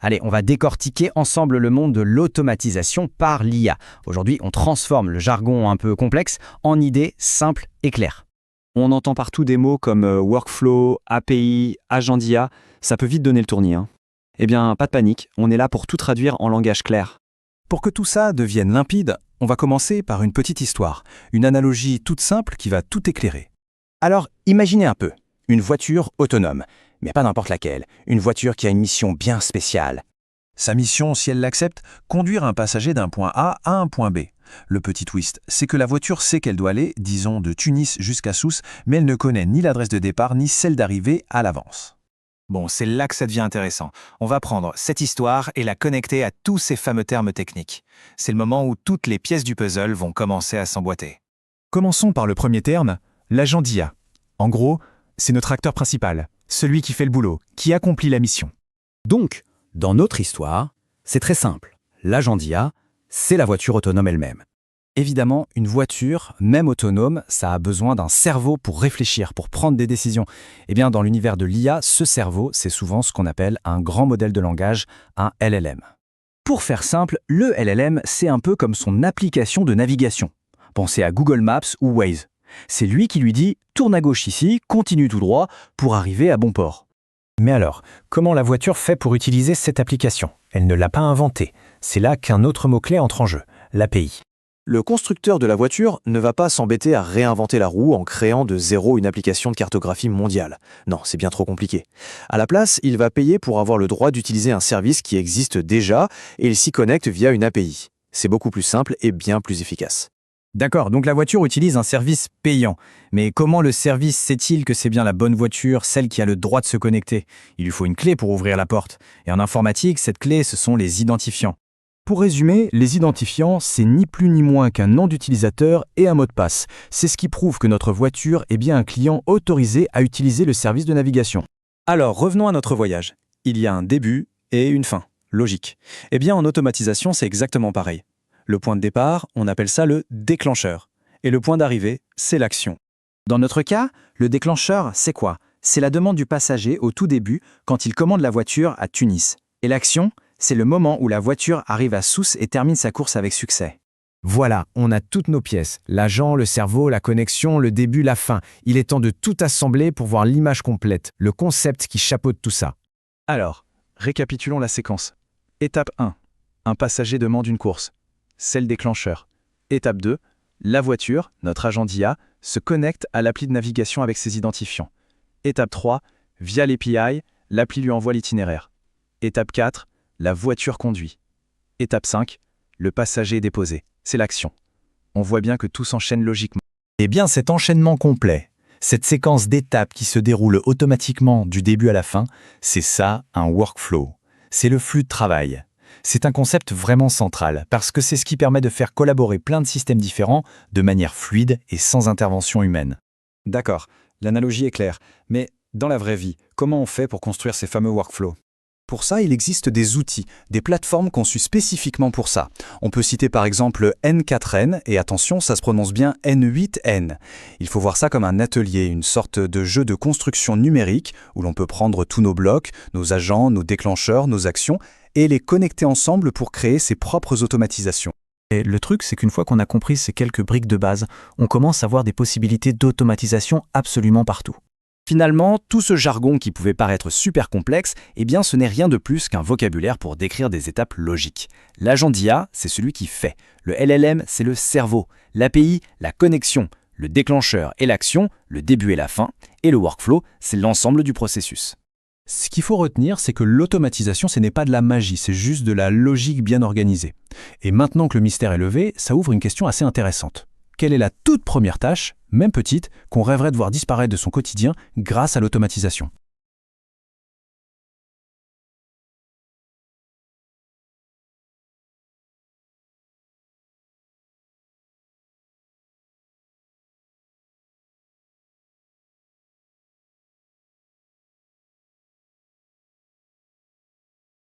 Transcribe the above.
Allez, on va décortiquer ensemble le monde de l'automatisation par l'IA. Aujourd'hui, on transforme le jargon un peu complexe en idées simples et claires. On entend partout des mots comme workflow, API, agent d'IA, ça peut vite donner le tournis. Eh bien, pas de panique, on est là pour tout traduire en langage clair. Pour que tout ça devienne limpide, on va commencer par une petite histoire, une analogie toute simple qui va tout éclairer. Alors, imaginez un peu, une voiture autonome, mais pas n'importe laquelle, une voiture qui a une mission bien spéciale. Sa mission, si elle l'accepte, conduire un passager d'un point A à un point B. Le petit twist, c'est que la voiture sait qu'elle doit aller, disons, de Tunis jusqu'à Sousse, mais elle ne connaît ni l'adresse de départ ni celle d'arrivée à l'avance. Bon, c'est là que ça devient intéressant. On va prendre cette histoire et la connecter à tous ces fameux termes techniques. C'est le moment où toutes les pièces du puzzle vont commencer à s'emboîter. Commençons par le premier terme, l'agent d'IA. En gros, c'est notre acteur principal, celui qui fait le boulot, qui accomplit la mission. Donc, dans notre histoire, c'est très simple. L'agent d'IA, c'est la voiture autonome elle-même. Évidemment, une voiture, même autonome, ça a besoin d'un cerveau pour réfléchir, pour prendre des décisions. Eh bien, dans l'univers de l'IA, ce cerveau, c'est souvent ce qu'on appelle un grand modèle de langage, un LLM. Pour faire simple, le LLM, c'est un peu comme son application de navigation. Pensez à Google Maps ou Waze. C'est lui qui lui dit « tourne à gauche ici, continue tout droit pour arriver à bon port ». Mais alors, comment la voiture fait pour utiliser cette application? Elle ne l'a pas inventée. C'est là qu'un autre mot-clé entre en jeu, l'API. Le constructeur de la voiture ne va pas s'embêter à réinventer la roue en créant de zéro une application de cartographie mondiale. Non, c'est bien trop compliqué. À la place, il va payer pour avoir le droit d'utiliser un service qui existe déjà et il s'y connecte via une API. C'est beaucoup plus simple et bien plus efficace. D'accord, donc la voiture utilise un service payant. Mais comment le service sait-il que c'est bien la bonne voiture, celle qui a le droit de se connecter? Il lui faut une clé pour ouvrir la porte. Et en informatique, cette clé, ce sont les identifiants. Pour résumer, les identifiants, c'est ni plus ni moins qu'un nom d'utilisateur et un mot de passe. C'est ce qui prouve que notre voiture est bien un client autorisé à utiliser le service de navigation. Alors, revenons à notre voyage. Il y a un début et une fin. Logique. Eh bien, en automatisation, c'est exactement pareil. Le point de départ, on appelle ça le déclencheur. Et le point d'arrivée, c'est l'action. Dans notre cas, le déclencheur, c'est quoi? C'est la demande du passager au tout début quand il commande la voiture à Tunis. Et l'action, c'est le moment où la voiture arrive à Sousse et termine sa course avec succès. Voilà, on a toutes nos pièces. L'agent, le cerveau, la connexion, le début, la fin. Il est temps de tout assembler pour voir l'image complète, le concept qui chapeaute tout ça. Alors, récapitulons la séquence. Étape 1. Un passager demande une course. C'est le déclencheur. Étape 2. La voiture, notre agent d'IA, se connecte à l'appli de navigation avec ses identifiants. Étape 3. Via l'API, l'appli lui envoie l'itinéraire. Étape 4. La voiture conduit. Étape 5. Le passager est déposé. C'est l'action. On voit bien que tout s'enchaîne logiquement. Eh bien, cet enchaînement complet, cette séquence d'étapes qui se déroule automatiquement du début à la fin, c'est ça un workflow. C'est le flux de travail. C'est un concept vraiment central parce que c'est ce qui permet de faire collaborer plein de systèmes différents de manière fluide et sans intervention humaine. D'accord, l'analogie est claire. Mais dans la vraie vie, comment on fait pour construire ces fameux workflows? Pour ça, il existe des outils, des plateformes conçues spécifiquement pour ça. On peut citer par exemple N4N, et attention, ça se prononce bien N8N. Il faut voir ça comme un atelier, une sorte de jeu de construction numérique où l'on peut prendre tous nos blocs, nos agents, nos déclencheurs, nos actions, et les connecter ensemble pour créer ses propres automatisations. Et le truc, c'est qu'une fois qu'on a compris ces quelques briques de base, on commence à voir des possibilités d'automatisation absolument partout. Finalement, tout ce jargon qui pouvait paraître super complexe, eh bien ce n'est rien de plus qu'un vocabulaire pour décrire des étapes logiques. L'agent d'IA, c'est celui qui fait. Le LLM, c'est le cerveau. L'API, la connexion. Le déclencheur et l'action, le début et la fin. Et le workflow, c'est l'ensemble du processus. Ce qu'il faut retenir, c'est que l'automatisation, ce n'est pas de la magie, c'est juste de la logique bien organisée. Et maintenant que le mystère est levé, ça ouvre une question assez intéressante. Quelle est la toute première tâche, même petite, qu'on rêverait de voir disparaître de son quotidien grâce à l'automatisation ?